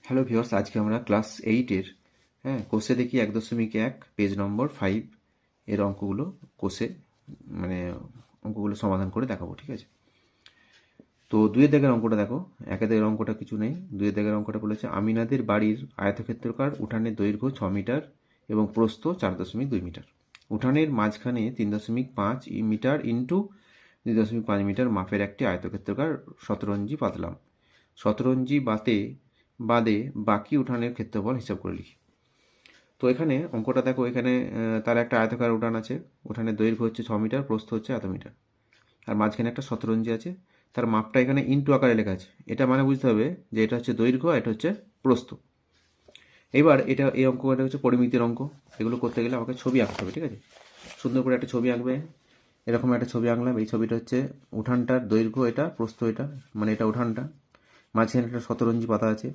Hello viewers, আজকে আমরা class 8-এর কোষে দেখি 1.1 পেজ নম্বর 5 এর অঙ্কগুলো কোষে মানে অঙ্কগুলো সমাধান করে দেখাবো। ঠিক আছে, তো 2-এর দাগের অঙ্কটা দেখো। 1-এর দাগের অঙ্কটা কিছু নেই। 2-এর দাগের অঙ্কটা বলেছে আমিনাদের বাড়ির আয়তক্ষেত্রাকার উঠানের দৈর্ঘ্য 6 মিটার এবং প্রস্থ 4.2 মিটার। উঠানের মাঝখানে 3.5 মিটার ইন্টু 2.5 মিটার মাপের একটি আয়তক্ষেত্রাকার শতরঞ্জি পাতলাম। শতরঞ্জি বাদে বাকি উঠানের ক্ষেত্রফল হিসাব করে লিখি। তো এখানে অঙ্কটা দেখো, এখানে তার একটা আয়তাকার উঠান আছে। উঠানের দৈর্ঘ্য হচ্ছে 6 মিটার, প্রস্থ হচ্ছে এত মিটার, আর মাঝখানে একটা শতরঞ্জি আছে। তার মাপটা এখানে ইন্টু আকারে লেখা আছে। এটা মানে বুঝতে হবে যে এটা হচ্ছে দৈর্ঘ্য, এটা হচ্ছে প্রস্থ। এবার এই অঙ্কটা হচ্ছে পরিমিতির অঙ্ক। এগুলো করতে গেলে আমাকে ছবি আঁকতে হবে। ঠিক আছে, সুন্দর করে একটা ছবি আঁকবে। এরকম একটা ছবি আঁকলাম। এই ছবিটা হচ্ছে উঠানটার দৈর্ঘ্য, এটা প্রস্থ, এটা মানে এটা উঠানটা। মাঝখানে একটা শতরঞ্জি পাতা আছে।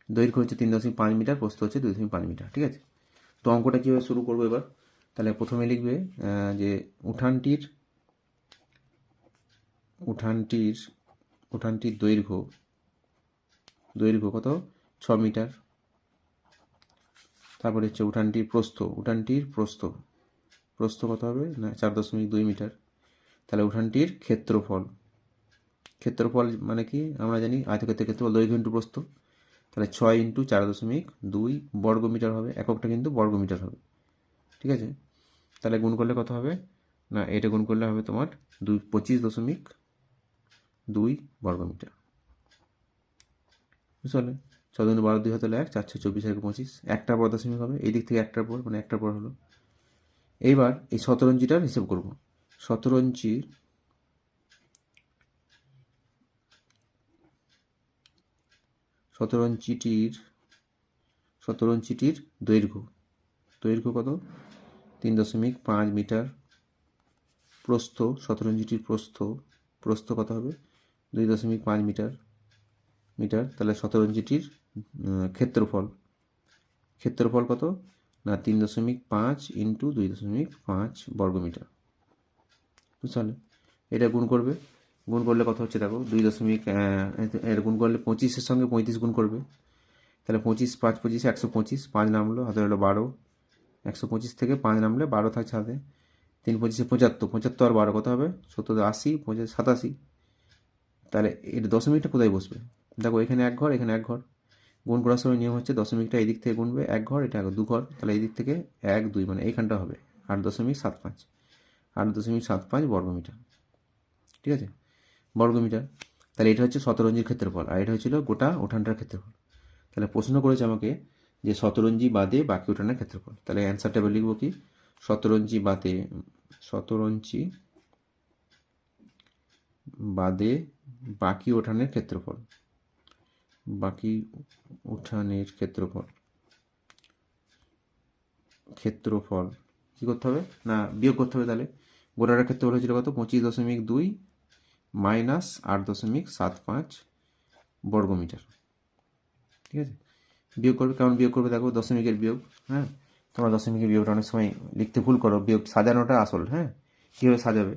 দৈর্ঘ্য হচ্ছে 3.5 মিটার, প্রস্থ হচ্ছে 2.5 মিটার। ঠিক আছে, তো অঙ্কটা কীভাবে শুরু করবো এবার? তাহলে প্রথমে লিখবে যে উঠানটির উঠানটির উঠানটির দৈর্ঘ্য কত? 6 মিটার। তারপরে হচ্ছে উঠানটির প্রস্থ কত হবে? না 4.2 মিটার। তাহলে উঠানটির ক্ষেত্রফল মানে কি আমরা জানি, আয়তক্ষেত্রের ক্ষেত্রফল দৈর্ঘ্য ইন্টু প্রস্থ। তাহলে 6 ইন্টু 4.2 বর্গ মিটার হবে। এককটা কিন্তু বর্গ মিটার হবে। ঠিক আছে, তাহলে গুণ করলে কত হবে? না এটা গুণ করলে হবে তোমার 25.2 বর্গ মিটার। বুঝতে পারলে? 14 12 2 হাতে 1, 4 24 আর 25, একটার পর দশমিক হবে। এই দিক থেকে একটার পর, মানে একটার পর হলো। এইবার এই শতরঞ্জিটার হিসেব করব। শতরঞ্জিটির দৈর্ঘ্য কত? 3.5 মিটার। শতরঞ্জিটির প্রস্থ কত হবে? 2.5 মিটার। তাহলে শতরঞ্জিটির ক্ষেত্রফল কত? না 3.5 ইন্টু 2.5 বর্গ মিটার। বুঝতে পারলে? এটা গুণ করবে। গুণ করলে কত হচ্ছে দেখো, 2 গুণ করলে 25-এর সঙ্গে 35 গুণ করবে। তাহলে 25 5 25 125, 5 নামলো, হাতে হলো 12। 125 থেকে 5 নামলে 12 থাকছে হাতে। 3 25 75, 75 আর 12 কত হবে? 70 80, 87। তাহলে এর দশমিকটা কোথায় বসবে? দেখো, এখানে এক ঘর, এখানে এক ঘর। গুণ করার সময় নিয়ম হচ্ছে দশমিকটা এই দিক থেকে গুনবে, এক ঘর, এটা 2 ঘর। তাহলে এই দিক থেকে 1 2, মানে এইখানটা হবে 8.75 বর্গ মিটার। ঠিক আছে, বর্গ মিটার। তাহলে এটা হচ্ছে শতরঞ্জির ক্ষেত্রফল, আর এটা হচ্ছিল গোটা উঠানটার ক্ষেত্রফল। তাহলে প্রশ্ন করেছে আমাকে যে শতরঞ্জি বাদে বাকি উঠানের ক্ষেত্রফল। তাহলে অ্যান্সারটা এবার লিখবো কি? শতরঞ্জি বাদে বাকি উঠানের ক্ষেত্রফল। ক্ষেত্রফল কি করতে হবে? না বিয়োগ করতে হবে। তাহলে গোটাটার ক্ষেত্রফল হয়েছিল কত? 25.2 মাইনাস 8.75 বর্গ মিটার। ঠিক আছে, বিয়োগ করবে। কেমন বিয়োগ করবে? দেখো, দশমিকের বিয়োগ। হ্যাঁ, তোমরা দশমিকের বিয়োগটা অনেক সময় লিখতে ভুল করো। বিয়োগ সাজানোটা আসল। হ্যাঁ, কীভাবে সাজাবে?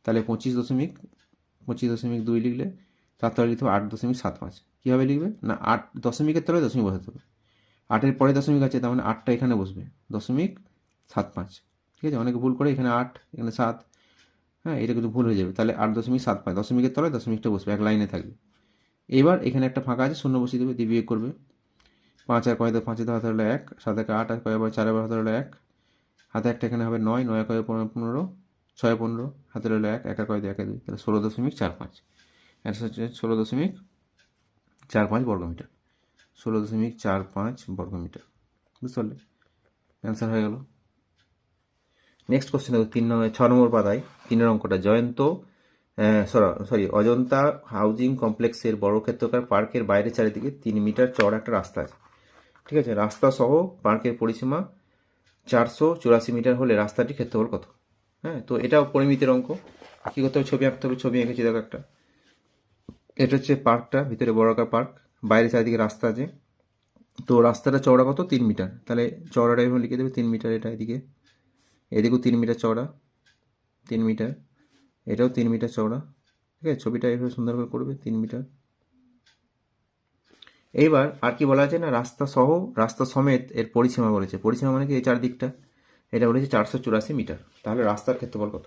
তাহলে 25.2 লিখলে তার তলায় লিখতে হবে 8.75। কীভাবে লিখবে? না 8 দশমিকের তলায় দশমিক বসাতে হবে। 8-এর পরে দশমিক আছে, তার মানে 8টা এখানে বসবে, 0.75। ঠিক আছে, অনেকে ভুল করে এখানে 8 এখানে 7। হ্যাঁ, এটা কিন্তু ভুল হয়ে যাবে। তাহলে 8.75 দশমিকের তলায় দশমিকটা বসবে, এক লাইনে থাকবে। এবার এখানে একটা ফাঁকা আছে, শূন্য বসিয়ে দেবে, দিয়ে বিয়োগ করবে। 5 আর কয় 5 হাতে হলো 1, 7 একে 8, আর কয় 4 হাতে হলো 1, হাতে একটা এখানে হবে 9, 9 কয় 15, 6 15, হাতে হলো 1, 1 আর কয় 2, 1 2, তাহলে 16.45। অ্যান্সার হচ্ছে 16.45 বর্গ মিটার। 16.45 বর্গ মিটার। বুঝতে পারলে? অ্যান্সার হয়ে গেল। নেক্সট কোশ্চেন দেখো, 6 নম্বর পাতায় 3-এর অঙ্কটা। অজন্তা হাউজিং কমপ্লেক্সের বর্গক্ষেত্রাকার পার্কের বাইরে চারিদিকে 3 মিটার চওড়া একটা রাস্তা আছে। ঠিক আছে, রাস্তা সহ পার্কের পরিসীমা 484 মিটার হলে রাস্তাটির ক্ষেত্রফল কত? হ্যাঁ, তো এটাও পরিমিতির অঙ্ক। কী করতে হবে? ছবি আঁকতে হবে। ছবি এঁকেছি দেখো একটা। এটা হচ্ছে পার্কটা, ভিতরে বর্গাকার পার্ক, বাইরে চারিদিকে রাস্তা আছে। তো রাস্তাটা চওড়া কত? 3 মিটার। তাহলে চওড়াটা এভাবে লিখে দেবে 3 মিটার। এটা এদিকেও 3 মিটার চওড়া, 3 মিটার। এটাও 3 মিটার চওড়া। ঠিক আছে, ছবিটা এইভাবে সুন্দর করে করবে, 3 মিটার। এইবার আর কি বলা আছে না, রাস্তা সহ রাস্তা সমেত এর পরিসীমা বলেছে। পরিসীমা মানে কি, এই চারদিকটা, এটা বলেছে 484 মিটার। তাহলে রাস্তার ক্ষেত্রফল কত?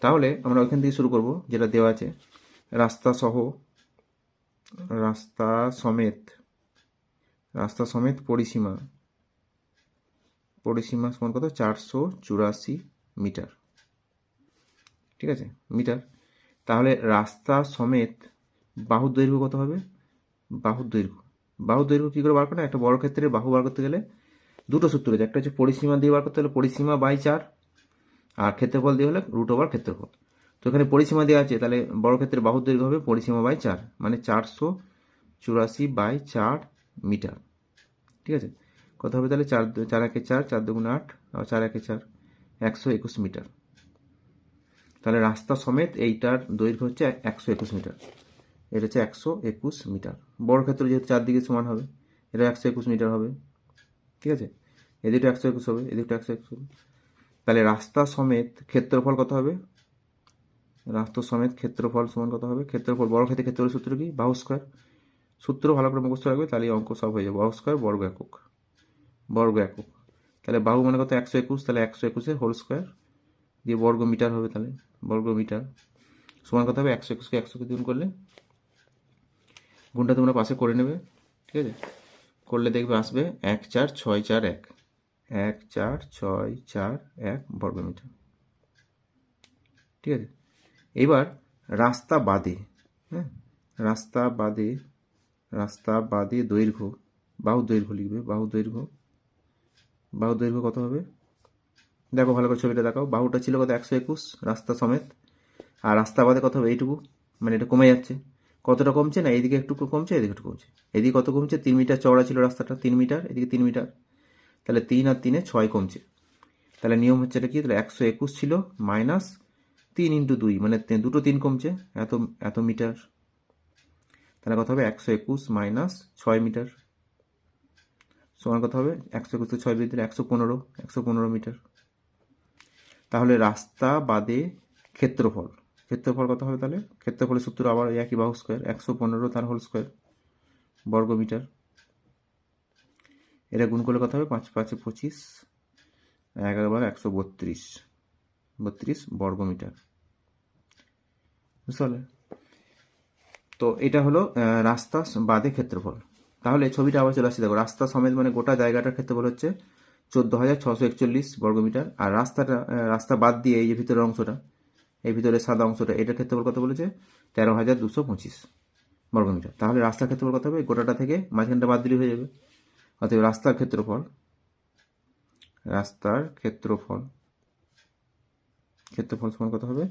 তাহলে আমরা ওইখান থেকে শুরু করব, যেটা দেওয়া আছে, রাস্তা সহ রাস্তা সমেত পরিসীমা সমান কত? 484 মিটার। ঠিক আছে, মিটার। তাহলে রাস্তা সমেত বাহুর দৈর্ঘ্য কত হবে? বাহুর দৈর্ঘ্য কী করে বার করে? একটা বড় ক্ষেত্রের বাহু বার করতে গেলে দুটো সূত্র আছে। একটা হচ্ছে পরিসীমা দিয়ে বার করতে হলে পরিসীমা বাই 4, আর ক্ষেত্রফল দিয়ে হলে √/, ক্ষেত্রফল। তো এখানে পরিসীমা দেওয়া আছে, তাহলে বড় ক্ষেত্রের বাহুর দৈর্ঘ্য হবে পরিসীমা বাই 4, মানে 484/4 মিটার। ঠিক আছে, কত হবে তাহলে? 4 × 1 = 4, 4 × 2 = 8, আর 4 × 1 = 4, 121 মিটার। তাহলে রাস্তা সমেত এইটার দৈর্ঘ্য হচ্ছে 121 মিটার। এটা হচ্ছে 121 মিটার। বড় ক্ষেত্র যেহেতু চারদিকে সমান হবে, এটা 121 মিটার হবে। ঠিক আছে, এদিকটা 121 হবে, এদিকটা 121 হবে। তাহলে রাস্তা সমেত ক্ষেত্রফল কত হবে? রাস্তা সমেত ক্ষেত্রফল সমান কত হবে? ক্ষেত্রফল, বড় ক্ষেত্রে ক্ষেত্রফল সূত্র কি? বাহু স্কয়ার। সূত্র ভালো করে মুখস্থ রাখবে, তাহলে অঙ্ক সব হয়ে যাবে। বাহু স্কয়ার বর্গ একক। তাহলে বাহু মানে কত? 121, তাহলে 121-এর হোল স্কয়ার দিয়ে বর্গ মিটার হবে। তাহলে বর্গ মিটার সমান কত হবে? 121-কে 100-কে গুণ করলে, গুণটা তোমরা পাশে করে নেবে। ঠিক আছে, করলে দেখবে আসবে 14641, 14641 বর্গমিটার। ঠিক আছে, এবার রাস্তা বাদে, হ্যাঁ, রাস্তা বাদে দৈর্ঘ্য, বাহুর দৈর্ঘ্য লিখবে। বাহুর দৈর্ঘ্য কত হবে? দেখো ভালো করে ছবিটা দেখাও। বাহুটা ছিল কত? 121 রাস্তা সমেত, আর রাস্তা বাদে কত হবে? এইটুকু, মানে এটা কমে যাচ্ছে। কতটা কমছে না, এইদিকে একটু কমছে, এদিকে একটু কমছে। এদিকে কত কমছে? 3 মিটার চওড়া ছিল রাস্তাটা, 3 মিটার, এদিকে 3 মিটার। তাহলে 3 আর 3-এ 6 কমছে। তাহলে নিয়ম হচ্ছে এটা কি? তাহলে 121 ছিল মাইনাস 3 × 2, মানে দুটো 3 কমছে, এত মিটার। তাহলে কত হবে? 121 মাইনাস 6 মিটার সমান কত হবে? 121-কে 6 দিয়ে দিলে 115 মিটার। তাহলে রাস্তা বাদে ক্ষেত্রফল কত হবে? তাহলে ক্ষেত্রফলের সূত্র আবার একই, বাহু স্কয়ার, 115 তার হোল স্কয়ার বর্গ মিটার। এটা গুণ করলে কত হবে? 5 × 5 = 25, 11 × 12 = 132 বর্গ মিটার। বুঝতে পারলে? তো এটা হলো রাস্তা বাদে ক্ষেত্রফল। তাহলে ছবিটা আবার চলে আসছে, দেখো রাস্তা সমেত মানে গোটা জায়গাটার ক্ষেত্রফল হচ্ছে 14,641 বর্গমিটার। আর রাস্তা বাদ দিয়ে এই যে ভিতরের অংশটা, এই ভিতরে সাদা অংশটা, এটার ক্ষেত্রফল কত বলেছে? 13,225 বর্গমিটার। তাহলে রাস্তার ক্ষেত্রফল কত হবে? গোটাটা থেকে মাঝখানটা বাদ দিলে হয়ে যাবে। অতএব রাস্তার ক্ষেত্রফল সমান কত হবে?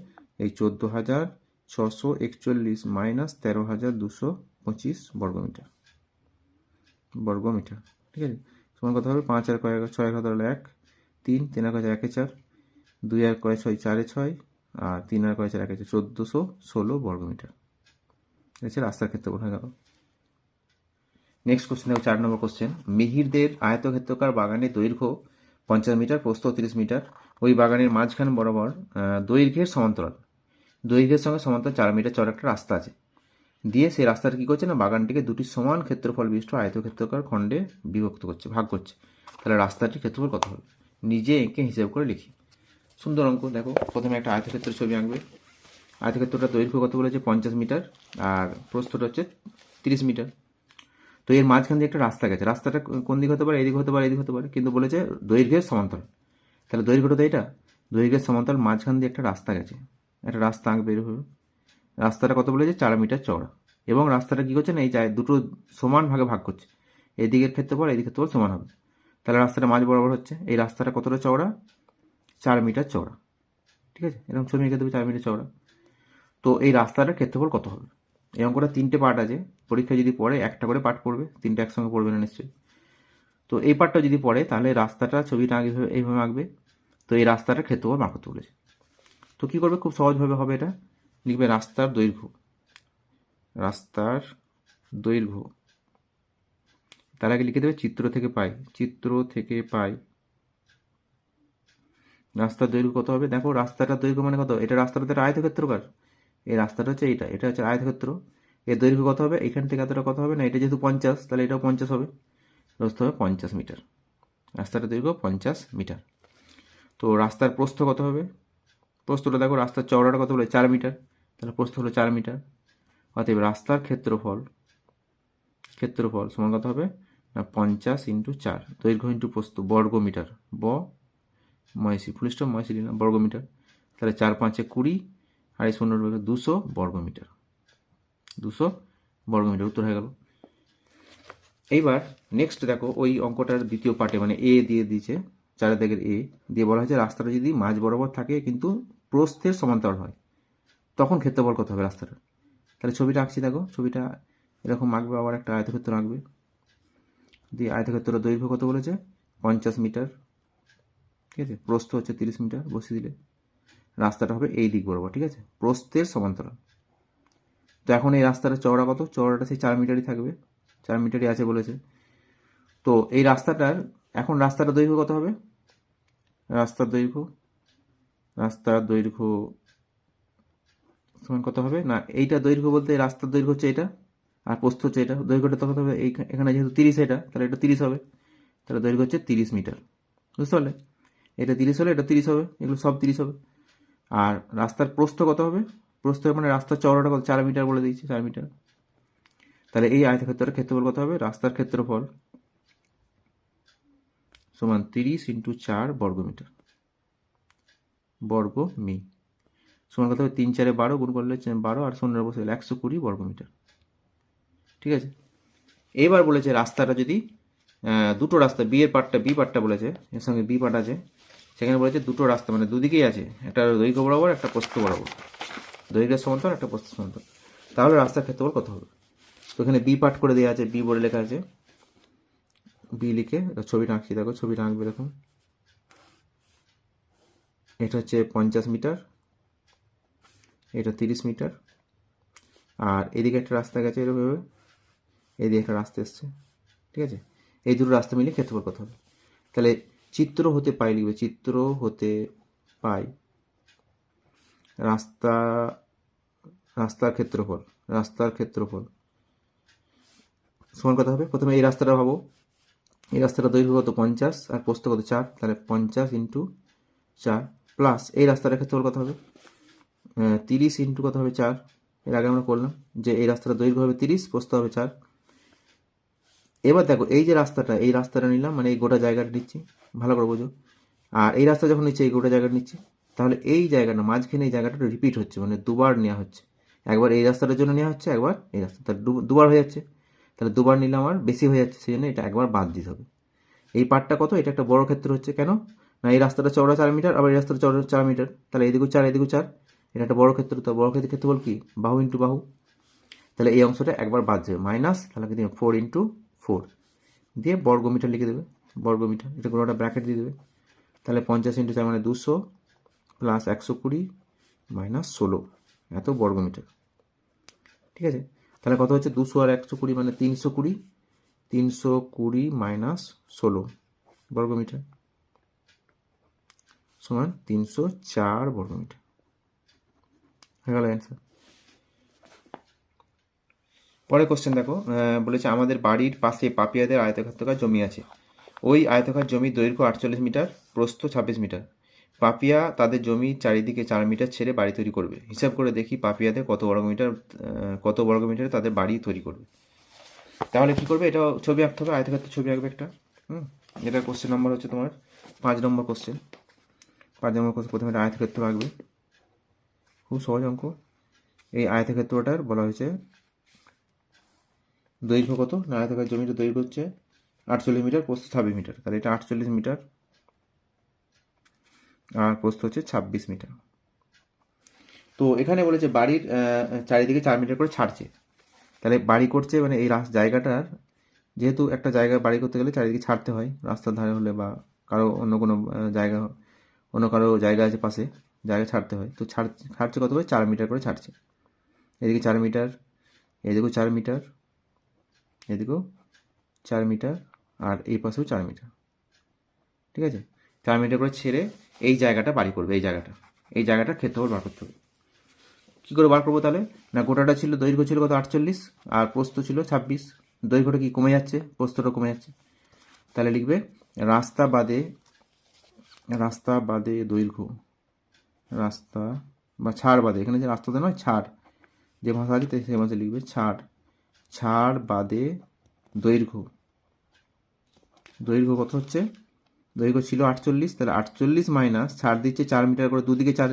এই 14,641 মাইনাস 13,225 বর্গমিটার। ঠিক আছে, সমান কত হবে? 5 আর 6 1 1, 3 3 আর 1 4, 2 আর 6 4 6, আর 3 আর 4 1 1416 বর্গমিটার। এটা রাস্তার ক্ষেত্রফল হয়ে গেল। নেক্সট কোশ্চেন দেখো, 4 নম্বর কোশ্চেন। মিহিরদের আয়তক্ষেত্রাকার বাগানের দৈর্ঘ্য 50 মিটার, প্রস্থ 30 মিটার। ওই বাগানের মাঝখান বরাবর দৈর্ঘ্যের সঙ্গে সমান্তরাল 4 মিটার চওড়া একটা রাস্তা আছে। দিয়ে সেই রাস্তাটা কী করছে না, বাগানটিকে দুটি সমান ক্ষেত্রফল বিশিষ্ট আয়তক্ষেত্রাকার খণ্ডে ভাগ করছে। তাহলে রাস্তাটির ক্ষেত্রফল কত হবে? নিজে এঁকে হিসেব করে লিখি। সুন্দর অঙ্ক। দেখো প্রথমে একটা আয়তক্ষেত্রের ছবি আঁকবে। আয়তক্ষেত্রটা দৈর্ঘ্য কত বলেছে? 50 মিটার, আর প্রস্থটা হচ্ছে 30 মিটার। তো এর মাঝখান দিয়ে একটা রাস্তা গেছে। রাস্তাটা কোন দিক হতে পারে? এদিক হতে পারে, এদিক হতে পারে, কিন্তু বলেছে দৈর্ঘ্যের সমান্তরাল। তাহলে দৈর্ঘ্যটা তো এটা, দৈর্ঘ্যের সমান্তরাল মাঝখান দিয়ে একটা রাস্তা গেছে। একটা রাস্তা আঁকবে এরকম। রাস্তাটা কত বলেছে? 4 মিটার চওড়া। এবং রাস্তাটা কী করছে না, এই দুটো সমান ভাগে ভাগ করছে। এদিকের ক্ষেত্রফল এদিকের ক্ষেত্রফল সমান হবে। তাহলে রাস্তাটা মাঝ বরাবর হচ্ছে। এই রাস্তাটা কতটা চওড়া? 4 মিটার চওড়া। ঠিক আছে, এরকম ছবি এঁকে দেবে 4 মিটার চওড়া। তো এই রাস্তাটার ক্ষেত্রফল কত হবে? এই অঙ্কটা 3টে পার্ট আছে। পরীক্ষা যদি পড়ে একটা করে পার্ট পড়বে, 3টে একসঙ্গে পড়বে না নিশ্চয়ই। তো এই পার্টটা যদি পড়ে, তাহলে রাস্তাটা ছবিটা আগে এইভাবে আঁকবে। তো এই রাস্তাটার ক্ষেত্রফল বার করতে বলেছে। তো কী করবে? খুব সহজভাবে হবে এটা। লিখবে রাস্তার দৈর্ঘ্য, তার আগে লিখে দেবে চিত্র থেকে পাই রাস্তার দৈর্ঘ্য কত হবে। দেখো রাস্তাটার দৈর্ঘ্য মানে কত? এটা রাস্তাটা তো একটা আয়তক্ষেত্রকার। এই রাস্তাটা হচ্ছে এটা হচ্ছে আয়তক্ষেত্র। এর দৈর্ঘ্য কত হবে, এখান থেকে এতটা কত হবে না, এটা যেহেতু 50 তাহলে এটাও 50 হবে, প্রস্থ হবে 50 মিটার। রাস্তাটার দৈর্ঘ্য 50 মিটার। তো রাস্তার প্রস্থ কত হবে, প্রস্থটা দেখো, রাস্তার চওড়াটা কত বলে 4 মিটার, তাহলে প্রস্থ হলো 4 মিটার। অতএব রাস্তার ক্ষেত্রফল সমান কত হবে না 50 ইন্টু 4, দৈর্ঘ্য ইন্টু প্রস্থ, বর্গ মিটার, ময়সি ফুলস্টপ ময়সি দিলাম, বর্গ মিটার। তাহলে 4 5 20, আর এই 0 200 বর্গ মিটার, 200 বর্গ মিটার উত্তর হয়ে গেল। এইবার নেক্সট দেখো ওই অঙ্কটার দ্বিতীয় পার্টে, মানে এ দিয়ে দিয়েছে, 4 দাগের এ দিয়ে বলা হয়েছে রাস্তাটা যদি মাঝ বরাবর থাকে কিন্তু প্রস্থের সমান্তরাল হয়, তখন ক্ষেত্রফল কত হবে রাস্তাটার। তাহলে ছবিটা আঁকছি, দেখো ছবিটা এরকম আঁকবে, আবার একটা আয়তক্ষেত্র আঁকবে, দিয়ে আয়তক্ষেত্রের দৈর্ঘ্য কত বলেছে 50 মিটার, ঠিক আছে, প্রস্থ হচ্ছে 30 মিটার, বসিয়ে দিলে রাস্তাটা হবে এই দিক বরাবর, ঠিক আছে, প্রস্থের সমান্তরাল। তো এখন এই রাস্তাটা চওড়া কত, চওড়াটা সেই 4 মিটারই থাকবে, 4 মিটারই আছে বলেছে। তো এই রাস্তাটার এখন রাস্তাটার দৈর্ঘ্য কত হবে, রাস্তার দৈর্ঘ্য সমান কত হবে না, এইটা দৈর্ঘ্য বলতে রাস্তার দৈর্ঘ্য হচ্ছে এটা, আর প্রস্থ হচ্ছে এটা, দৈর্ঘ্যটা তখন হবে এখানে যেহেতু 30 এটা, তাহলে এটা 30 হবে, তাহলে দৈর্ঘ্য হচ্ছে 30 মিটার, বুঝতে পারলে, এটা 30 হলে এটা 30 হবে, এগুলো সব 30 হবে। আর রাস্তার প্রস্থ কত হবে, প্রস্থ মানে রাস্তার চওড়াটা কত 4 মিটার বলে দিয়েছে, 4 মিটার। তাহলে এই আয়তক্ষেত্রের ক্ষেত্রফল কত হবে, রাস্তার ক্ষেত্রফল সমান 30 ইন্টু 4 বর্গ মিটার, বর্গ মি, সমান কত হবে 3 4 12, গুণ করলে 12, আর 0 বসে 120 বর্গ মিটার, ঠিক আছে। এবার বলেছে রাস্তাটা যদি দুটো রাস্তা, বি পার্টটা বলেছে, এর সঙ্গে বি পার্ট আছে, সেখানে বলেছে দুটো রাস্তা মানে দুদিকেই আছে, একটা দৈর্ঘ্য বরাবর একটা প্রস্থ বরাবর, দৈর্ঘ্যের সমান্তরাল একটা প্রস্থ সমান্তরাল, তাহলে রাস্তার ক্ষেত্রফল কত হবে। তো এখানে বি পার্ট করে দেওয়া আছে, বি বলে লেখা আছে, বি লিখে ছবিটা আঁকছি, দেখো ছবিটা আঁকবে, দেখুন এটা হচ্ছে 50 মিটার, এটা 30 মিটার, আর এদিকে একটা রাস্তা গেছে এরকমভাবে, এদিকে একটা রাস্তা এসছে, ঠিক আছে, এই দুটো রাস্তা মিলে ক্ষেত্রফল কত হবে। তাহলে চিত্র হতে পাই লিখবে, চিত্র হতে পাই রাস্তার ক্ষেত্রফল সমান কত হবে। প্রথমে এই রাস্তাটা ভাবো, এই রাস্তাটা দৈর্ঘ্য কত 50 আর প্রস্থ কত 4, তাহলে 50 ইন্টু 4 প্লাস এই রাস্তাটার ক্ষেত্রফল কত হবে 30 ইন্টু কত হবে 4, এর আগে আমরা করলাম যে এই রাস্তাটা দৈর্ঘ্য হবে 30, প্রস্থ হবে 4। এবার দেখো এই যে এই রাস্তাটা নিলাম, মানে এই গোটা জায়গাটা নিচ্ছি, ভালো করে বোঝো, আর এই রাস্তা যখন নিচ্ছে এই গোটা জায়গাটা নিচ্ছি, তাহলে এই জায়গাটা মাঝখানে এই জায়গাটা রিপিট হচ্ছে, মানে দুবার নেওয়া হচ্ছে, একবার এই রাস্তাটার জন্য নেওয়া হচ্ছে, একবার এই রাস্তা, তাহলে দুবার হয়ে যাচ্ছে, তাহলে দুবার নিলে আমার বেশি হয়ে যাচ্ছে, সেই জন্য এটা একবার বাদ দিতে হবে। এই পার্টটা কত, এটা একটা বড় ক্ষেত্র হচ্ছে, কেন না এই রাস্তাটা চওড়া 4 মিটার, আবার এই রাস্তাটা চওড়া 4 মিটার, তাহলে এদিকেও 4 এদিকেও 4, এটা একটা বড় ক্ষেত্র, তো বড় ক্ষেত্রের ক্ষেত্রফল কি বাহু ইন্টু বাহু, তাহলে এই অংশটা একবার বাদ যাবে, মাইনাস, তাহলে কি দেবে 4 ইন্টু 4 দিয়ে বর্গ মিটার লিখে দেবে, বর্গ মিটার, এটা কোনো একটা ব্র্যাকেট দিয়ে দেবে, তাহলে 50 ইন্টু 4 মানে 200 প্লাস 120 মাইনাস 16, এত বর্গ মিটার, ঠিক আছে। তাহলে কত হচ্ছে 200 আর 120 মানে 320 মাইনাস 16 বর্গ মিটার সমান 304 বর্গ মিটার, হয়ে গেল অ্যান্সার। পরের কোশ্চেন দেখো, বলেছে আমাদের বাড়ির পাশে পাপিয়াদের আয়তক্ষেত্রাকার জমি আছে, ওই আয়তক্ষেত্রাকার জমির দৈর্ঘ্য 48 মিটার, প্রস্থ 26 মিটার, পাপিয়া তাদের জমি চারিদিকে 4 মিটার ছেড়ে বাড়ি তৈরি করবে, হিসাব করে দেখি পাপিয়াদের কত বর্গ মিটারে তাদের বাড়ি তৈরি করবে। তাহলে কি করবে, এটা ছবি আঁকতে হবে, আয়তক্ষেত্রের ছবি আঁকবে একটা, এটা কোশ্চেন নম্বর হচ্ছে তোমার 5 নম্বর কোশ্চেন। 5 নম্বর কোশ্চেন প্রথমে একটা আয়তক্ষেত্র আঁকবে, খুব সহজ অঙ্ক। এই আয়তক্ষেত্রটার বলা হয়েছে দৈর্ঘ্য কত না, আয়তক্ষেত্রের জমির দৈর্ঘ্য হচ্ছে 48 মিটার, প্রস্থ 26 মিটার, তাহলে এটা 48 মিটার আর প্রস্থ হচ্ছে 26 মিটার। তো এখানে বলেছে বাড়ির চারিদিকে 4 মিটার করে ছাড়ছে, তাহলে বাড়ি করছে মানে এই জায়গাটার, যেহেতু একটা জায়গায় বাড়ি করতে গেলে চারিদিকে ছাড়তে হয়, রাস্তার ধারে হলে বা কারো অন্য কোনো জায়গা, অন্য কারো জায়গা আছে পাশে, জায়গা ছাড়তে হয়, তো ছাড়ছে কত করে 4 মিটার করে ছাড়ছে, এদিকে 4 মিটার, এদিকেও 4 মিটার, এদিকেও 4 মিটার, আর এই পাশেও 4 মিটার, ঠিক আছে, 4 মিটার করে ছেড়ে এই জায়গাটা বাড়ি করবে, এই জায়গাটার ক্ষেত্রফল বার করতে হবে। কী করে বার করবো তাহলে? না গোটাটা ছিল, দৈর্ঘ্য ছিল কত 48 আর প্রস্থ ছিল 26। দৈর্ঘ্যটা কি কমে যাচ্ছে, প্রস্থটা কমে যাচ্ছে। তাহলে লিখবে রাস্তা বাদে দৈর্ঘ্য, রাস্তা বা ছাড় বাদে, এখানে যে রাস্তাতে নয় ছাড়, যে ভাষা আছে সেই ভাষায় লিখবে ছাড় বাদে দৈর্ঘ্য। দৈর্ঘ্য কত হচ্ছে? দৈর্ঘ্য ছিল 48, তাহলে 48 মাইনাস ছাড় দিচ্ছে 4 মিটার করে, দুদিকে 4,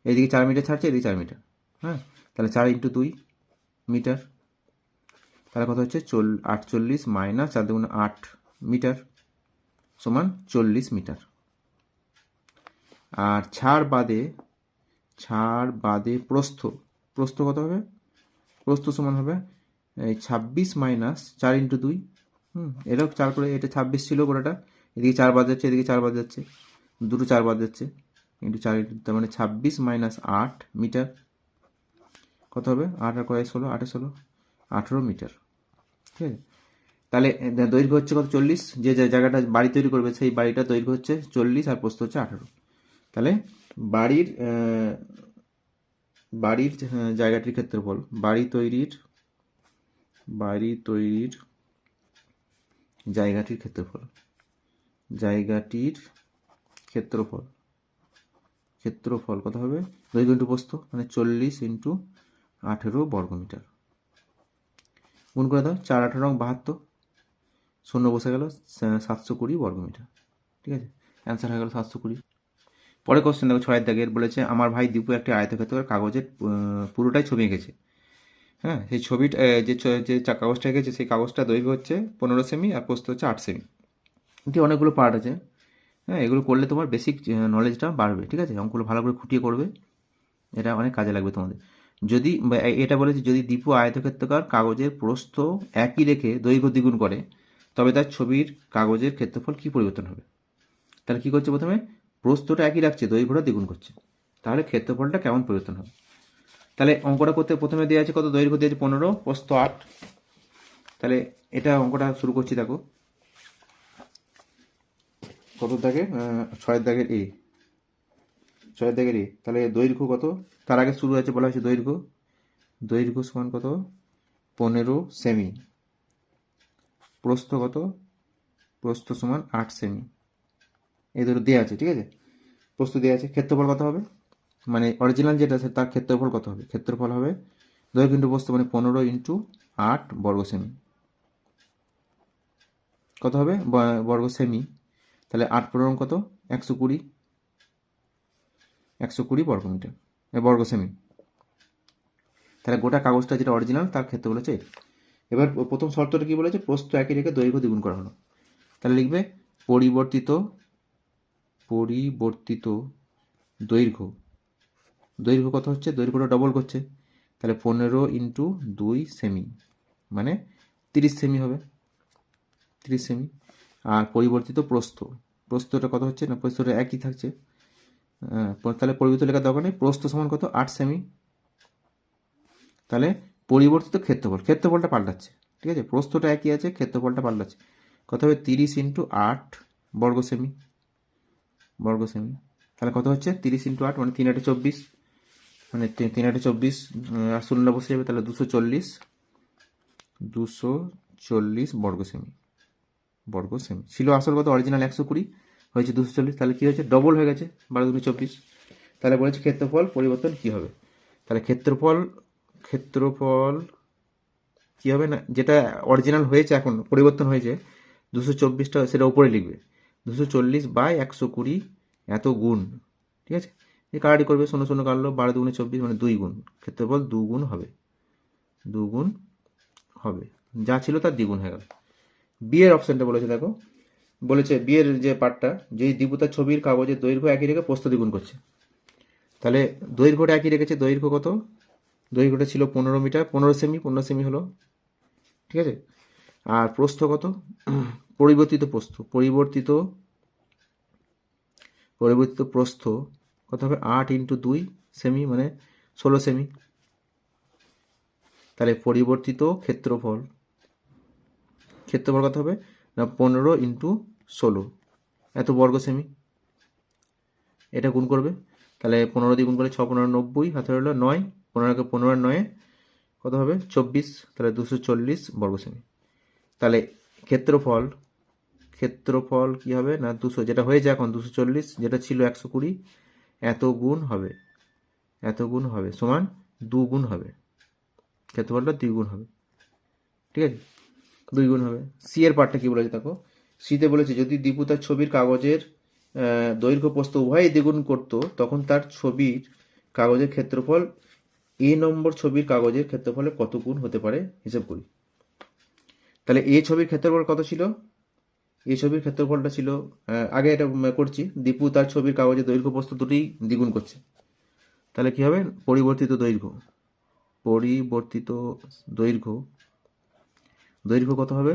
এদিকে 4 মিটার ছাড়ছে, এদিকে 4 মিটার। হ্যাঁ, তাহলে 4 × 2 মিটার। তাহলে কত হচ্ছে 48 মাইনাস 4 × 8 মিটার সমান 40 মিটার। আর ছাড় বাদে প্রস্থ কত হবে? প্রস্থ সমান হবে এই 26 মাইনাস 4 × 2, এটাও 4 করে, এটা 26 ছিল গোটাটা, এদিকে 4 বাদ যাচ্ছে, এদিকে 4 বাদ যাচ্ছে, দুটো 4 বাদ যাচ্ছে, ইন্টু 4, তার মানে 26 মাইনাস 8 মিটার। কত হবে? 8 আর 16, 8 16, 18 মিটার। ঠিক আছে, তাহলে দৈর্ঘ্য হচ্ছে কত? 40। যে জায়গাটা বাড়ি তৈরি করবে সেই বাড়িটার দৈর্ঘ্য হচ্ছে 40 আর প্রস্থ হচ্ছে 18। তাহলে বাড়ির জায়গাটির ক্ষেত্রফল, বাড়ি তৈরির জায়গাটির ক্ষেত্রফল কত হবে? দৈর্ঘ্য ইন্টু প্রস্থ, মানে 40 × 18 বর্গমিটার। গুণ করে দাও, 4 18 72, শূন্য বসে গেল, 720 বর্গমিটার। ঠিক আছে, অ্যান্সার হয়ে গেল 720। পরে কোশ্চেন দেখো 6 দাগের বলেছে, আমার ভাই দীপু একটি আয়তক্ষেত্রাকার কাগজের পুরোটাই ছবি এঁকেছে। হ্যাঁ, সেই ছবিটা যে কাগজটা এঁকেছে সেই কাগজটা দৈর্ঘ্য হচ্ছে 15 সেমি আর প্রস্থ হচ্ছে 8 সেমি। এটি অনেকগুলো পার্ট আছে। হ্যাঁ, এগুলো করলে তোমার বেসিক নলেজটা বাড়বে। ঠিক আছে, অঙ্কগুলো ভালো করে খুঁটিয়ে করবে, এটা অনেক কাজে লাগবে তোমাদের। যদি এটা বলেছে, যদি দীপু আয়তক্ষেত্রাকার কাগজের প্রস্থ একই রেখে দৈর্ঘ্য দ্বিগুণ করে, তবে তার ছবির কাগজের ক্ষেত্রফল কি পরিবর্তন হবে? তাহলে কি করছে? প্রথমে প্রস্থটা একই রাখছে, দৈর্ঘ্যটা দ্বিগুণ করছে, তাহলে ক্ষেত্রফলটা কেমন পরিবর্তন হবে? তাহলে অঙ্কটা করতে প্রথমে দেওয়া আছে কত? দৈর্ঘ্য দিয়েছে 15, প্রস্থ 8। তাহলে এটা অঙ্কটা শুরু করছি, দেখো কত দাগে, 6 দাগের এ, 6 দাগের এ। তাহলে দৈর্ঘ্য কত? তার আগে শুরু হয়েছে, বলা হয়েছে দৈর্ঘ্য সমান কত? 15 সেমি। প্রস্থ কত? প্রস্থ সমান 8 সেমি। এই দুটো দেওয়া আছে। ঠিক আছে, প্রস্থ দেওয়া আছে। ক্ষেত্রফল কত হবে? মানে অরিজিনাল যেটা আছে তার ক্ষেত্রফল কত হবে? ক্ষেত্রফল হবে দৈর্ঘ্য ইন্টু প্রস্থ, মানে 15 × 8 বর্গ সেমি। কত হবে? বর্গ সেমি। তাহলে 8 15 কত? 120, 120 বর্গমিটার, বর্গ সেমি। তাহলে গোটা কাগজটা যেটা অরিজিনাল তার ক্ষেত্রফল হচ্ছে এটা। এবার প্রথম শর্তটা কি বলেছে? প্রস্থ একই রেখে দৈর্ঘ্য দ্বিগুণ করা হলো। তাহলে লিখবে পরিবর্তিত দৈর্ঘ্য কত হচ্ছে? দৈর্ঘ্যটা ডবল করছে, তাহলে 15 × 2 সেমি, মানে 30 সেমি হবে, 30 সেমি। আর পরিবর্তিত প্রস্থটা কত হচ্ছে? না, প্রস্থটা একই থাকছে, তাহলে পরিবর্তিত লেখার দরকার নেই। প্রস্থ সমান কত? 8 সেমি। তাহলে পরিবর্তিত ক্ষেত্রফলটা পাল্টাচ্ছে। ঠিক আছে, প্রস্থটা একই আছে, ক্ষেত্রফলটা পাল্টাচ্ছে। কত হবে? 30 × 8 বর্গ সেমি। তাহলে কত হচ্ছে? 30 × 8 মানে 3 × 8 24, মানে 3 × 8 24, আর শূন্য বসে যাবে, তাহলে 240 বর্গ সেমি। ছিল আসল কত? অরিজিনাল 120, হয়েছে 240। তাহলে কি হয়েছে? ডবল হয়ে গেছে, 12 × 24। তাহলে বলেছে ক্ষেত্রফল পরিবর্তন কি হবে? তাহলে ক্ষেত্রফল কি হবে? না, যেটা অরিজিনাল হয়েছে এখন পরিবর্তন হয়েছে 224টা, সেটা উপরে লিখবে 240/120 এত গুণ। ঠিক আছে, এই কাটাটি করবে, 0 0 কাটলো, 12 × 2 = 24, মানে 2 গুণ। ক্ষেত্রফল 2 গুণ হবে, যা ছিল তার দ্বিগুণ হয়ে গেল। বিয়ের অপশানটা বলেছে, দেখো বলেছে বিয়ের যে পার্টটা, যেই দীপু তার ছবির কাগজের দৈর্ঘ্য একই রেখে প্রস্থ দ্বিগুণ করছে। তাহলে দৈর্ঘ্যটা একই রেখেছে, দৈর্ঘ্য কত? দৈর্ঘ্যটা ছিল 15 মিটার, 15 সেমি হলো। ঠিক আছে, আর প্রস্থ কত? পরিবর্তিত প্রস্থ কত হবে? 8 × 2 সেমি, মানে 16 সেমি। তাহলে পরিবর্তিত ক্ষেত্রফল কত হবে? না, 15 × 16 এত বর্গ সেমি। এটা গুণ করবে, তাহলে 15 দিয়ে গুণ করলে 6 × 15 = 90, হাতে রইল 9, 15 আর 9 কত হবে 24, তাহলে 240 বর্গ সেমি। তাহলে ক্ষেত্রফল কি হবে না 200, যেটা হয়েছে এখন 240, যেটা ছিল 120, এত গুণ হবে সমান 2 গুণ হবে, ক্ষেত্রফলটা 2 গুণ হবে, ঠিক আছে, 2 গুণ হবে। সি এর পার্টটা কি বলেছে দেখো, সিতে বলেছে যদি দীপু তার ছবির কাগজের দৈর্ঘ্য প্রস্থ উভয়ই দ্বিগুণ করত, তখন তার ছবির কাগজের ক্ষেত্রফল এ নম্বর ছবির কাগজের ক্ষেত্রফলে কত গুণ হতে পারে হিসেব করি। তাহলে এ ছবির ক্ষেত্রফল কত ছিল, এই ছবির ক্ষেত্রফলটা ছিল, আগে এটা করছি, দীপু তার ছবির কাগজের দৈর্ঘ্য প্রস্থ দুটোই দ্বিগুণ করছে, তাহলে কি হবে পরিবর্তিত দৈর্ঘ্য কত হবে,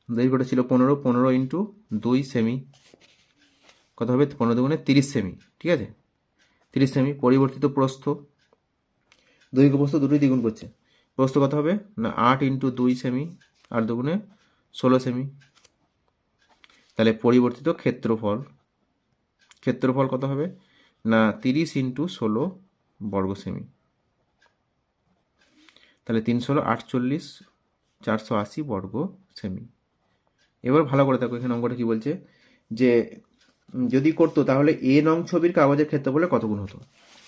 দৈর্ঘ্যটা ছিল 15 ইন্টু 2 সেমি, কত হবে 15 দুগুণে 30 সেমি, ঠিক আছে, 30 সেমি। পরিবর্তিত দৈর্ঘ্য প্রস্থ দুটোই দ্বিগুণ করছে, প্রস্থ কত হবে না 8 ইন্টু 2 সেমি, 8 দুগুণে 16 সেমি। তাহলে পরিবর্তিত ক্ষেত্রফল কত হবে না 30 ইন্টু 16 বর্গ সেমি, তাহলে 3 16 48, 480 বর্গ সেমি। এবার ভালো করে দেখো এখানে অঙ্কটা কি বলছে, যে যদি করতো তাহলে এ নং ছবির কাগজের ক্ষেত্রফলে কত গুণ হতো।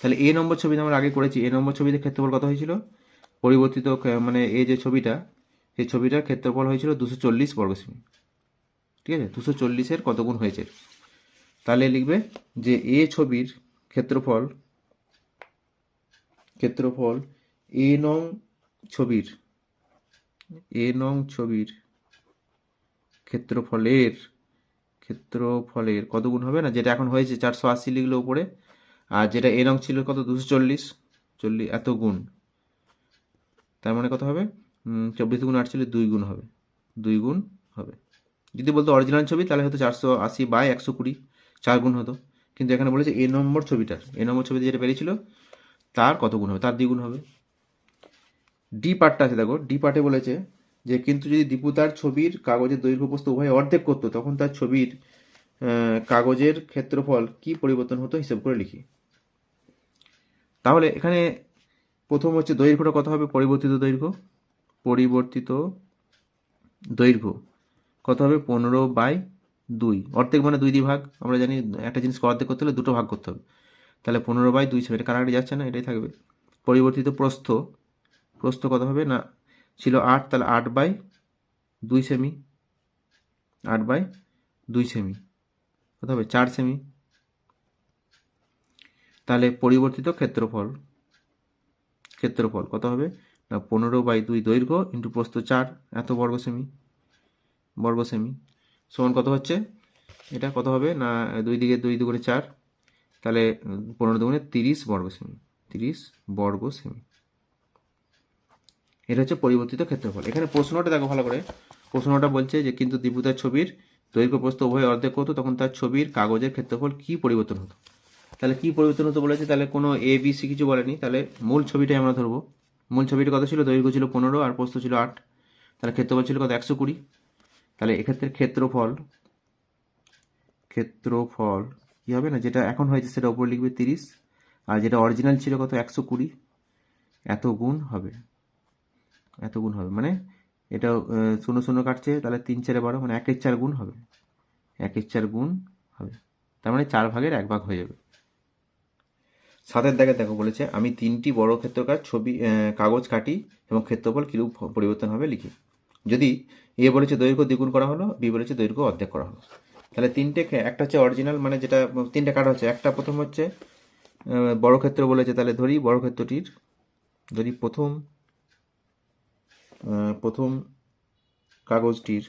তাহলে এ নম্বর ছবিতে আমরা আগে করেছি, এ নম্বর ছবিতে ক্ষেত্রফল কত হয়েছিল, পরিবর্তিত মানে এই যে ছবিটা, সেই ছবিটার ক্ষেত্রফল হয়েছিল 240 বর্গ সেমি, ঠিক আছে, 240-এর কত গুণ হয়েছে। তাহলে লিখবে যে এ ছবির ক্ষেত্রফল এ নং ছবির ক্ষেত্রফলের কত গুণ হবে না, যেটা এখন হয়েছে 480 লিখলো উপরে, আর যেটা এ নং ছিল কত 240 এত গুণ, তার মানে কত হবে 24 গুণ 48 2 গুণ হবে। যদি বলতো অরিজিনাল ছবি তাহলে হয়তো 480/120 4 গুণ হতো, কিন্তু এখানে বলেছে এ নম্বর ছবিতে যেটা বেরিয়েছিল তার কত গুণ হবে, তার 2 গুণ হবে। ডি পার্টটা আছে দেখো, ডি পার্টে বলেছে যে কিন্তু যদি দীপু তার ছবির কাগজের দৈর্ঘ্য প্রস্থ উভয় অর্ধেক করতো, তখন তার ছবির কাগজের ক্ষেত্রফল কি পরিবর্তন হতো হিসেব করে লিখি। তাহলে এখানে প্রথম হচ্ছে দৈর্ঘ্যটা কত হবে, পরিবর্তিত দৈর্ঘ্য কত হবে 15/2, অর্ধেক মানে 2 দিয়ে ভাগ, আমরা জানি একটা জিনিসকে অর্ধেক করতে হলে 2 ভাগ করতে হবে, তাহলে 15/2 সেমি, এটা কারাকারি যাচ্ছে না, এটাই থাকবে। পরিবর্তিত প্রস্থ কত হবে না ছিল 8, তাহলে 8/2 সেমি, 8/2 সেমি কত হবে 4 সেমি। তাহলে পরিবর্তিত ক্ষেত্রফল কত হবে না 15/2 দৈর্ঘ্য ইন্টু প্রস্থ 4 এত বর্গ সেমি সমান কত হচ্ছে, এটা কত হবে না 2 দিকে 2 দুগুণে 4, তাহলে 15 দুগুণে 30 বর্গ সেমি। এটা হচ্ছে পরিবর্তিত ক্ষেত্রফল। এখানে প্রশ্নটা দেখো ভালো করে, প্রশ্নটা বলছে যে কিন্তু দীপু তার ছবির দৈর্ঘ্য প্রস্থ উভয় অর্ধেক করতো, তখন তার ছবির কাগজের ক্ষেত্রফল কি পরিবর্তন হতো। তাহলে কি পরিবর্তন হতো বলেছে, তাহলে কোনো এ বি সি কিছু বলেনি, তাহলে মূল ছবিটাই আমরা ধরবো। মূল ছবিটা কত ছিল, দৈর্ঘ্য ছিল 15 আর প্রস্থ ছিল 8, তাহলে ক্ষেত্রফল ছিল কত 120। তাহলে এক্ষেত্রে ক্ষেত্রফল কি হবে না, যেটা এখন হয়েছে সেটা উপরে লিখবে 30, আর যেটা অরিজিনাল ছিল কত 120, এত গুণ হবে, মানে এটা 0 0 কাটছে, তাহলে 3 4 12, মানে 1/4 গুণ হবে, 1/4 গুণ হবে, তার মানে 4 ভাগের 1 ভাগ হয়ে যাবে। 7 দেখো বলেছে আমি 3টি বড় ক্ষেত্রকার কাগজ কাটি এবং ক্ষেত্রফল কিরূপ পরিবর্তন হবে লিখি। যদি এ বলেছে দৈর্ঘ্য দ্বিগুণ করা হলো, বি বলেছে দৈর্ঘ্য অর্ধেক করা হলো, তাহলে একটা হচ্ছে অরিজিনাল, মানে যেটা 3টে কাটা হচ্ছে, একটা প্রথম হচ্ছে বড় ক্ষেত্র বলেছে, তাহলে ধরি বড় ক্ষেত্রটির প্রথম কাগজটির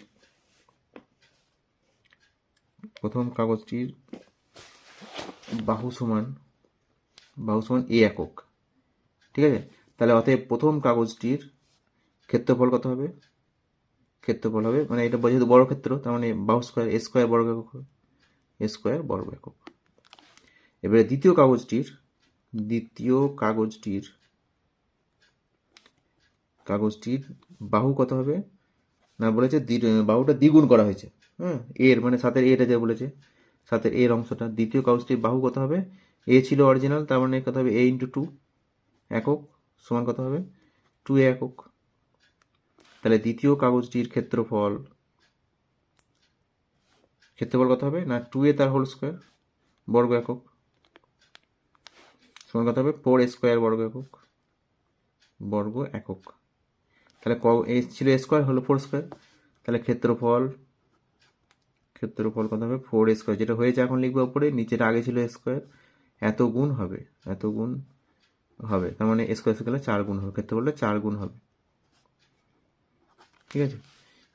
বাহু সমান এ একক, ঠিক আছে। তাহলে অতএব প্রথম কাগজটির ক্ষেত্রফল কত হবে, মানে এটা যেহেতু বড় ক্ষেত্র, তার মানে বাহু স্কোয়ার এ স্কোয়ার বর্গ একক। এবারে দ্বিতীয় কাগজটির বাহু কত হবে না, বলেছে বাহুটা দ্বিগুণ করা হয়েছে, হ্যাঁ, এর মানে 7-এর এটা যে বলেছে 7-এর এর অংশটা, দ্বিতীয় কাগজটির বাহু কত হবে, এ ছিল অরিজিনাল, তার মানে কত হবে a × 2 একক, সমান কত হবে 2a একক। তাহলে দ্বিতীয় কাগজটির ক্ষেত্রফল কত হবে না 2a তার হোল স্কোয়ার বর্গ একক সমান কত হবে 4a স্কোয়ার বর্গ একক। তাহলে এ ছিল a স্কোয়ার হলো 4 স্কোয়ার, তাহলে ক্ষেত্রফল কত হবে 4a স্কোয়ার, যেটা হয়েছে এখন লিখবো উপরে, নিচেটা আগে ছিল a স্কোয়ার, এত গুণ হবে তার মানে a স্কোয়ার গেলে 4 গুণ হবে, ক্ষেত্রফলটা 4 গুণ হবে। ঠিক আছে।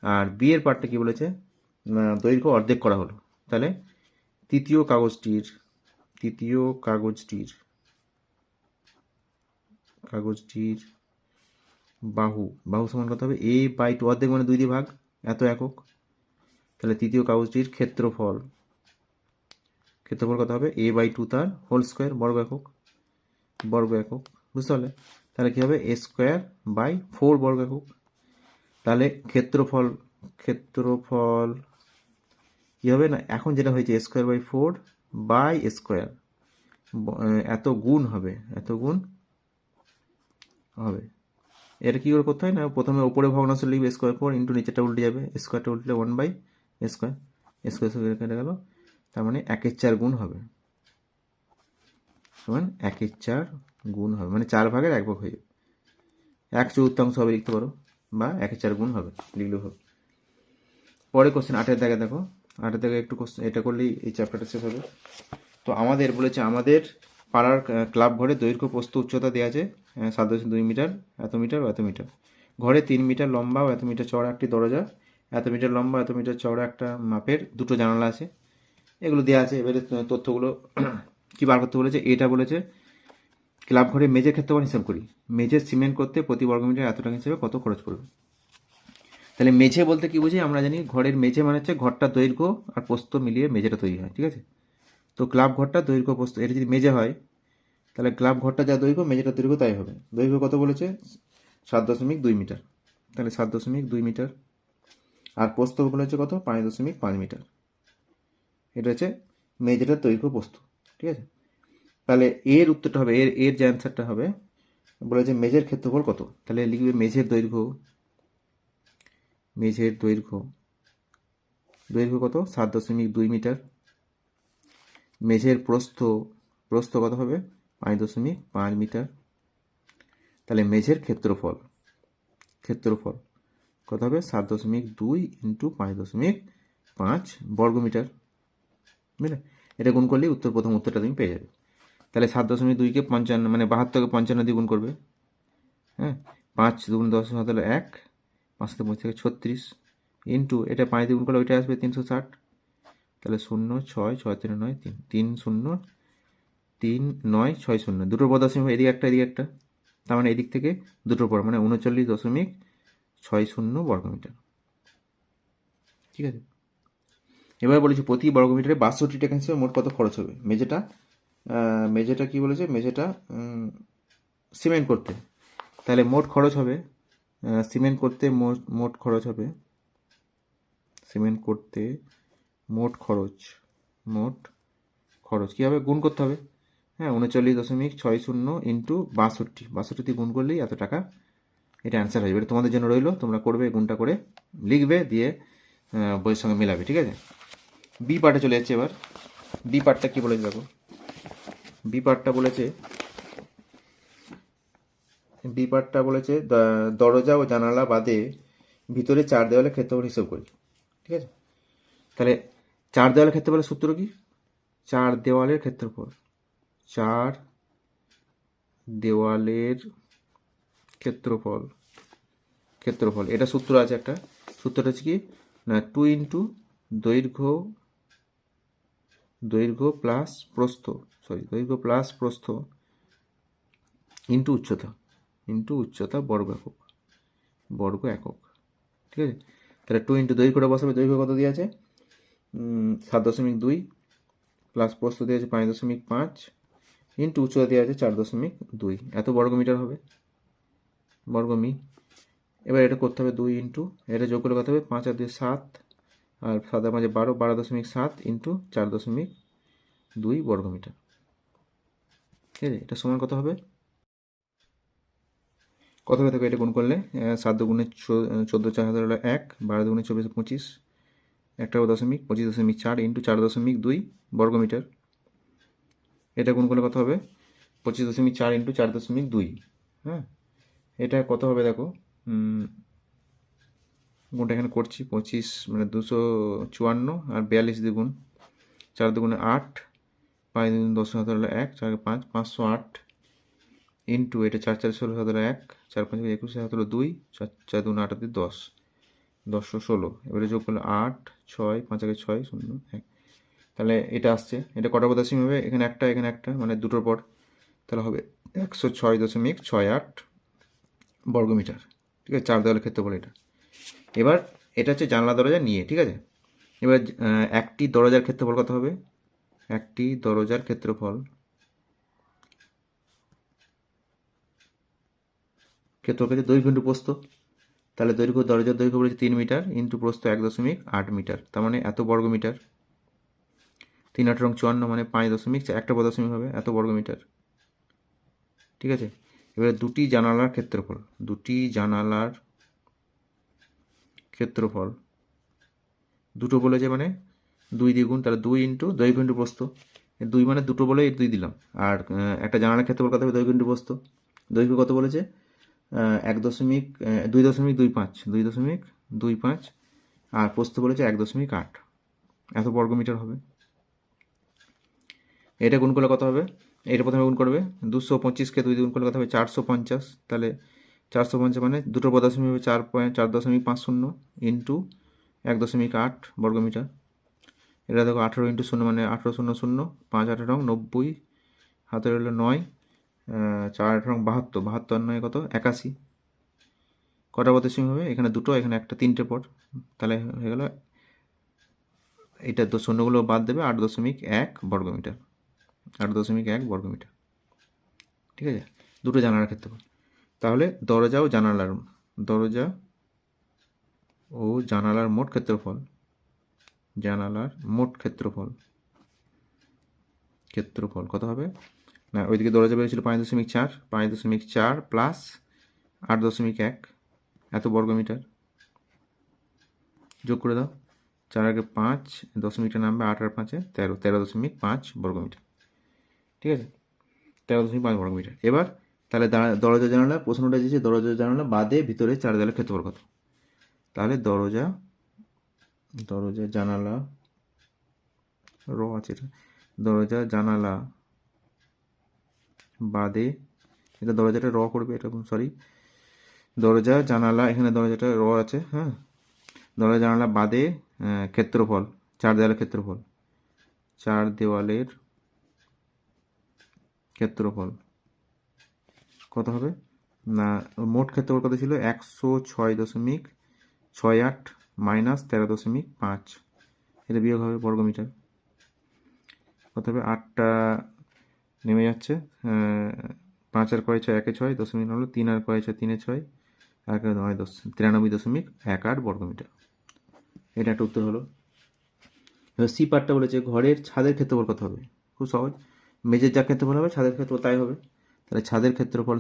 আর বি এর পার্টটা কি বলেছে, দৈর্ঘ্য অর্ধেক করা হলো। তাহলে তৃতীয় কাগজটির বাহু সমান কত হবে a/2, অর্ধেক মানে 2 দিয়ে ভাগ, এত একক। তাহলে তৃতীয় কাগজটির ক্ষেত্রফল কত হবে a/2 তার হোল স্কোয়ার বর্গ একক। বুঝতে পারলে? তাহলে কি হবে a স্কোয়ার বাই 4 বর্গ একক। তাহলে ক্ষেত্রফল কি হবে না, এখন যেটা হয়েছে a square by 4 by a square, এত গুণ হবে এটা কি করে করতে হয় না, প্রথমে ওপরে ভগ্নাংশ লিখবে স্কোয়ার 4 ইন্টু নিচেটা উল্টে যাবে, স্কোয়ারটা উল্টলে 1 বাই স্কোয়ার কেটে গেল, তার মানে 1/4 গুণ হবে, সমান 1/4 গুণ হবে, মানে 4 ভাগের 1 ভাগ হয়ে যাবে, 1/4 হবে লিখতে পারো, বা 1/4 গুণ হবে লিখলেও হবে। পরে কোশ্চেন 8-এর দাগে দেখো, 8-এর দাগে একটু কোশ্চেন এটা করলেই এই চ্যাপ্টারটা শেষ হবে। তো আমাদের বলেছে আমাদের পাড়ার ক্লাব ঘরে দৈর্ঘ্য প্রস্থ উচ্চতা দেওয়া আছে 7.2 মিটার, এত মিটার ও এত মিটার। ঘরে 3 মিটার লম্বা ও এত মিটার চওড়া একটি দরজা, এত মিটার লম্বা এত মিটার চওড়া একটা মাপের 2টো জানালা আছে, এগুলো দেওয়া আছে। এবারে তথ্যগুলো কি বার করতে বলেছে, এটা বলেছে ক্লাব ঘরে মেঝের ক্ষেত্রফল হিসাব করি, মেঝের সিমেন্ট করতে প্রতি বর্গমিটার এত টাকা হিসেবে কত খরচ পড়বে। তাহলে মেঝে বলতে কি বুঝি, আমরা জানি ঘরের মেঝে মানে হচ্ছে ঘরটা দৈর্ঘ্য আর প্রস্থ মিলিয়ে মেঝেটা তৈরি হয়। ঠিক আছে। তো ক্লাব ঘরটা দৈর্ঘ্য প্রস্থ, এটা যদি মেঝে হয় তাহলে ক্লাব ঘরটা যা দৈর্ঘ্য মেঝেটার দৈর্ঘ্য তাই হবে। দৈর্ঘ্য কত বলেছে 7.2 মিটার, তাহলে 7.2 মিটার, আর প্রস্থ বলেছে কত 5.5 মিটার। এটা হচ্ছে মেঝেটার দৈর্ঘ্য প্রস্থ। ঠিক আছে। তাহলে এর উত্তরটা হবে, এর যে অ্যান্সারটা হবে, বলেছে মেঝের ক্ষেত্রফল কত, তাহলে লিখবে মেঝের দৈর্ঘ্য কত 7.2 মিটার, মেঝের প্রস্থ কত হবে 5.5 মিটার। তাহলে মেঝের ক্ষেত্রফল কত হবে 7.2 ইন্টু 5.5 বর্গমিটার। বুঝলে? এটা গুণ করলেই প্রথম উত্তরটা তুমি পেয়ে যাবে। তাহলে 7.2কে 55 মানে 72কে 55 দিয়ে গুণ করবে। হ্যাঁ, 5 2 10 হলো 1, 5 থেকে 36 ইন্টু এটা 5 দিয়ে গুণ করলে ওইটা আসবে 360। তাহলে 0 6 6 3 9 3 3 0 3 9 6 0, দুটোর পর দশমিক এদিকে একটা এদিকে একটা, তার মানে এদিক থেকে দুটোর পর মানে 39.60 বর্গমিটার। ঠিক আছে। এবার বলেছি প্রতি বর্গমিটারে 62 টাকা হিসেবে মোট কত খরচ হবে। মেঝেটা কি বলেছে, মেঝেটা সিমেন্ট করতে, তাহলে মোট খরচ হবে সিমেন্ট করতে মোট খরচ কী হবে, গুণ করতে হবে। হ্যাঁ, 39.60 ইন্টু 62 দিয়ে গুণ করলেই এত টাকা, এটা অ্যান্সার হয়ে যাবে। তোমাদের জন্য রইলো, তোমরা করবে, গুণটা করে লিখবে, দিয়ে বইয়ের সঙ্গে মেলাবে। ঠিক আছে। বি পার্টে চলে যাচ্ছে এবার। বি পার্টটা কি বলেছে দেখো, বি পার্টটা বলেছে দরজা ও জানালা বাদে ভিতরে 4 দেওয়ালের ক্ষেত্রফল হিসাব করি। ঠিক আছে। তাহলে 4 দেওয়ালের ক্ষেত্রফলের সূত্র কি, 4 দেওয়ালের ক্ষেত্রফল এটা সূত্র আছে একটা, সূত্রটা হচ্ছে কি না 2 ইন্টু দৈর্ঘ্য প্লাস প্রস্থ ইন্টু উচ্চতা বর্গ একক। ঠিক আছে। তাহলে 2 ইন্টু দৈর্ঘ্যটা বসাবে, দৈর্ঘ্য কত দিয়ে আছে 7.2 প্লাস প্রস্থ দিয়ে আছে 5.5 ইন্টু উচ্চতা দিয়ে আছে 4.2, এত বর্গমিটার হবে বর্গমি। এবার এটা করতে হবে 2 ইন্টু, এটা যোগ করে করতে হবে 5 আর 2 7, আর 7 আর 5 12, 12.7 ইন্টু 4.2 বর্গমিটার। ঠিক আছে। এটা সমান কত হবে কত হবে দেখো, এটা গুণ করলে 7 দুগুণে 14, 4 হাতে হলো 1, 12 দুগুণে 24, 25, 1.25, 25.4 ইন্টু 4.2 বর্গমিটার। এটা গুণ করলে কত হবে, 25.4 ইন্টু 4.2। হ্যাঁ, এটা কত হবে দেখো, গুণটা এখানে করছি, 25 মানে 254 আর 42 দ্বিগুণ 4 দুগুণে 8, 5 দুগুণ 10 হাতে হলো 1, 4 5, 508 ইন্টু এটা 4 4 16 হাতে হলো 1, 4 5 21 হাতে হলো 2, 4 4 দুগুণ 8 হাতে 10, 1016। এবারে যোগ করলে 8, 6, 5 আগে 6, 0, 1। তাহলে এটা আসছে, এটা কটা পদাসীম হবে, এখানে একটা মানে দুটোর পর, তাহলে হবে 106.68 বর্গমিটার। ঠিক আছে, 4 দেওয়ালের ক্ষেত্রফল এটা। এবার এটা হচ্ছে জানলা দরজা নিয়ে, ঠিক আছে। এবার একটি দরজার ক্ষেত্রফল কত হবে, একটি দরজার ক্ষেত্রফল হচ্ছে দৈর্ঘ্য ইন্টু প্রস্থ। তাহলে দৈর্ঘ্য, দরজার দৈর্ঘ্য বলেছে 3 মিটার ইন্টু প্রস্থ 1.8 মিটার, তার মানে এত বর্গমিটার। 3 8 54 মানে 5 একটা পদাসীমি হবে, এত বর্গমিটার। ঠিক আছে, এবারে দুটি জানালার ক্ষেত্রফল, দুটো বলেছে মানে 2 দ্বিগুণ, তাহলে 2 ইন্টু দৈর্ঘ্য ইন্টু প্রস্থ, 2 মানে দুটো বলে 2 দিলাম। আর একটা জানালার ক্ষেত্রফল কত হবে, দৈর্ঘ্য ইন্টু প্রস্থ। দৈর্ঘ্য কত বলেছে, 2.25, আর প্রস্থ বলেছে 1.8, এত বর্গমিটার হবে। এটা গুণ করলে কত হবে, এটা প্রথমে গুণ করবে, 225কে 2 গুণ করলে কত হবে 450, তাহলে 450 মানে দুটো পদাসীমি হবে 4.50 ইন্টু 1.8 বর্গমিটার। এটা দেখো 18 ইন্টু 0 মানে 18 0 0, 5 18 90, হাতের হলো 9, 4 18 72, 72 9 কত 81। কটা পদাসীমি হবে, এখানে দুটো, এখানে একটা, 3টে পদ, তাহলে হয়ে গেল, এটা তো শূন্যগুলো বাদ দেবে, 8.1 বর্গমিটার, 8.1 বর্গমিটার। ঠিক আছে, দুটো জানালার ক্ষেত্রফল। তাহলে দরজা ও জানালার মোট ক্ষেত্রফল, কত হবে না, ওইদিকে দরজা বেরিয়েছিল 5.4 প্লাস 8.1, এত বর্গমিটার। যোগ করে দাও, 4 আগে 5, দশমিকটা নামবে, 8 আর 5-এ 13, 13.5 বর্গমিটার। ঠিক আছে, 13.5 বর্গমিটার। এবার তাহলে দরজা জানালা, প্রশ্নটা দিয়েছে দরজা জানালা বাদে ভিতরে 4 দেওয়ালের ক্ষেত্রফল কত। তাহলে দরজা জানালা আছে, দরজা জানালা বাদে, এটা দরজাটা করবে, এটা সরি, দরজা জানালা, এখানে দরজাটা আছে, হ্যাঁ, দরজা জানালা বাদে ক্ষেত্রফল, 4 দেওয়ালের ক্ষেত্রফল কত হবে না, মোট ক্ষেত্রফল কত ছিল, 106.68 মাইনাস 13.5, এটা বিয়োগ হবে বর্গমিটার। কত হবে, 8টা নেমে যাচ্ছে, 5 আর কয় 6, 1 6, দশমিক হলো 3 আর কয় 6, 3 6, 1 9 10, 93.18 বর্গমিটার। এটা একটা উত্তর হলো। এবার সি পার্টটা বলেছে ঘরের ছাদের ক্ষেত্রফল কত হবে, খুব সহজ, মেঝের যা ক্ষেত্রফল হবে ছাদের ক্ষেত্রফল তাই হবে। তাহলে ছাদের ক্ষেত্রফল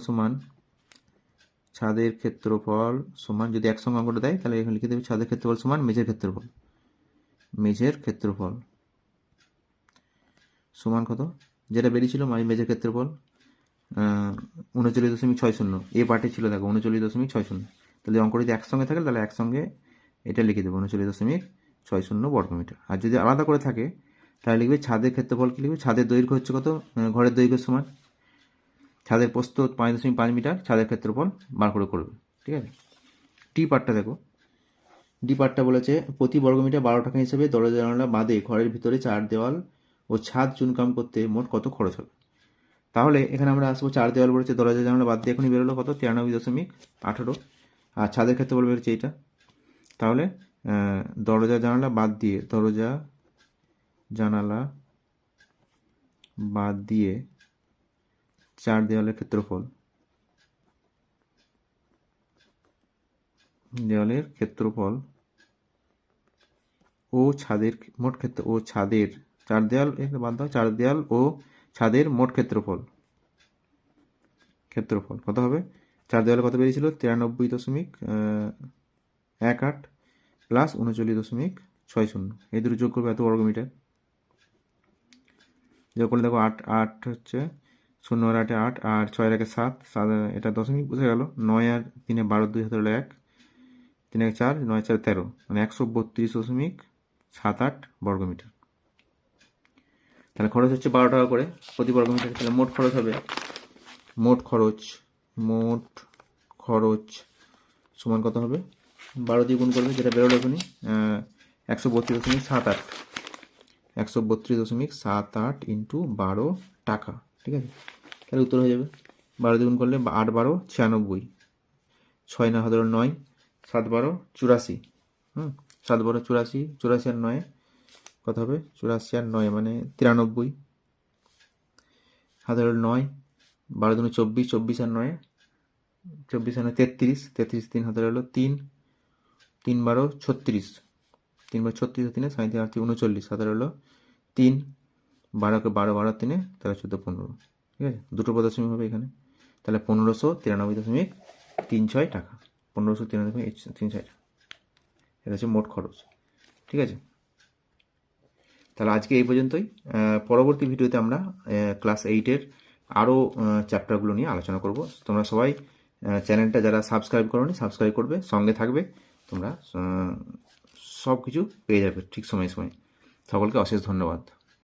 সমান, যদি একসঙ্গে অঙ্কটা দেয় তাহলে এখানে লিখে দেবে ছাদের ক্ষেত্রফল সমান মেঝের ক্ষেত্রফল সমান কত, যেটা বেরিয়েছিল মেঝের ক্ষেত্রফল 39.60, এ পার্টে ছিল দেখো 39.60। তাহলে অঙ্ক যদি একসঙ্গে থাকে তাহলে একসঙ্গে এটা লিখে দেবো 39.60 বর্গমিটার। আর যদি আলাদা করে থাকে তাহলে লিখবে ছাদের ক্ষেত্রফল, কি লিখবে, ছাদের দৈর্ঘ্য হচ্ছে কত, ঘরের দৈর্ঘ্য সমান ছাদের প্রস্থ 5.5 মিটার, ছাদের ক্ষেত্রফল বার করে করবে। ঠিক আছে, ডি পার্টটা বলেছে প্রতি বর্গমিটার 12 টাকা হিসেবে দরজা জানালা বাদে ঘরের ভিতরে 4 দেওয়াল ও ছাদ চুনকাম করতে মোট কত খরচ হবে। তাহলে এখানে আমরা আসবো, 4 দেওয়াল বলেছে, দরজা জানালা বাদ দিয়ে এখনই বেরোলো কত, 93.18, আর ছাদের ক্ষেত্রফল বেরোচ্ছে এইটা। তাহলে দরজা জানালা বাদ দিয়ে 4 দেওয়ালের ক্ষেত্রফল, ও ছাদের মোট ক্ষেত্র, 4 দেওয়াল বাদ দাও, 4 দেওয়াল ও ছাদের মোট ক্ষেত্রফল কত হবে 4 দেওয়ালে কত বেরিয়েছিল? 93.18 প্লাস 39.60। এই দুটো যোগ করবে এত বর্গমিটার। যোগ করলে দেখো 8 8 হচ্ছে 0 আর 8 8 আর 6 আর 1 7 7, এটা দশমিক বুঝে গেল। 9 আর 3 12 2 হাতে 1, 3 1 4 9 4 13, মানে 132.78 বর্গমিটার। তাহলে খরচ হচ্ছে 12 টাকা করে প্রতি বর্গমিটার। তাহলে মোট খরচ হবে, মোট খরচ সমান কত হবে? 12 দিয়ে গুণ করবে, যেটা বেরোলো এখনই, 132.78, 132.78 ইন্টু 12 টাকা, ঠিক আছে? তাহলে উত্তর হয়ে যাবে 12 দিয়ে গুণ করলে 8 12 96, 6 না হলো 9, 7 12 84, 7 12 84, 84 আর 9 কত হবে? 84 আর 9 মানে 93, হাতে হলো 9, 12 দুগুণে 24, 24 আর 9 24 আর 9 33, 33 3 হাতে হলো 3, 3 12 36, 3 12 36 3 সাইন 3 8 39, হাতে হলো 3, 12 কে 12 12 3 তাহলে 14 15, ঠিক আছে? দুটো দশমিক হবে এখানে। তাহলে 1593.36 টাকা, 1593.36 টাকা, এটা হচ্ছে মোট খরচ, ঠিক আছে? তাহলে আজকে এই পর্যন্তই। পরবর্তী ভিডিওতে আমরা ক্লাস 8-এর আরও চ্যাপ্টারগুলো নিয়ে আলোচনা করব। তোমরা সবাই চ্যানেলটা যারা সাবস্ক্রাইব করোনি সাবস্ক্রাইব করবে, সঙ্গে থাকবে, তোমরা সব কিছু পেয়ে যাবে ঠিক সময়ে। সকলকে অশেষ ধন্যবাদ।